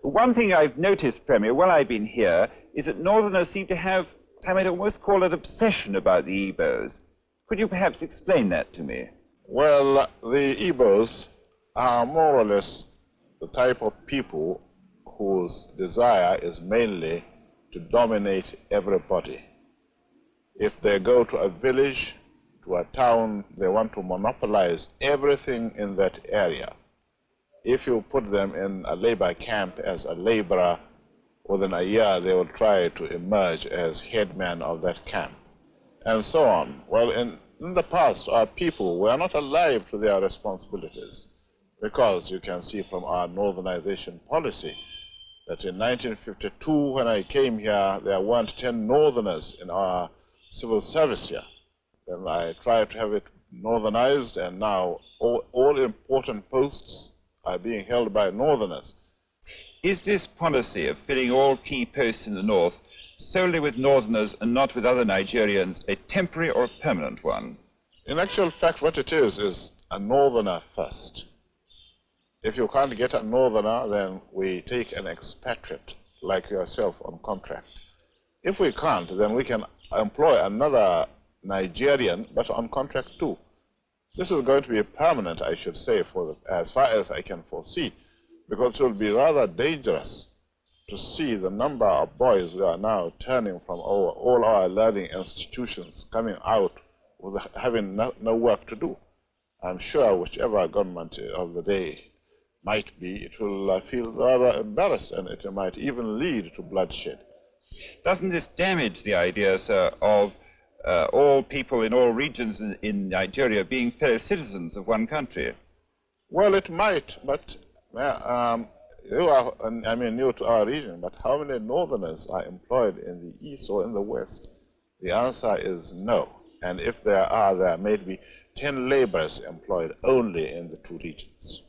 One thing I've noticed, Premier, while I've been here, is that Northerners seem to have, I might almost call it, obsession about the Igbos. Could you perhaps explain that to me? Well, the Igbos are more or less the type of people whose desire is mainly to dominate everybody. If they go to a village, to a town, they want to monopolize everything in that area. If you put them in a labor camp as a laborer, within a year they will try to emerge as headman of that camp, and so on. Well, in the past, our people were not alive to their responsibilities, because you can see from our northernization policy that in 1952, when I came here, there weren't 10 northerners in our civil service here. Then I tried to have it northernized, and now all important posts are being held by northerners. Is this policy of filling all key posts in the north solely with northerners and not with other Nigerians a temporary or a permanent one? In actual fact, what it is a northerner first. If you can't get a northerner, then we take an expatriate like yourself on contract. If we can't, then we can employ another Nigerian, but on contract too. This is going to be permanent, I should say, as far as I can foresee, because it will be rather dangerous to see the number of boys who are now turning from all our learning institutions, coming out with having no work to do. I'm sure whichever government of the day might be, it will feel rather embarrassed, and it might even lead to bloodshed. Doesn't this damage the idea, sir, of all people in all regions in Nigeria being fellow citizens of one country? Well, it might, but you are, I mean, new to our region, but how many northerners are employed in the east or in the west? The answer is no. And if there are, there may be 10 laborers employed only in the two regions.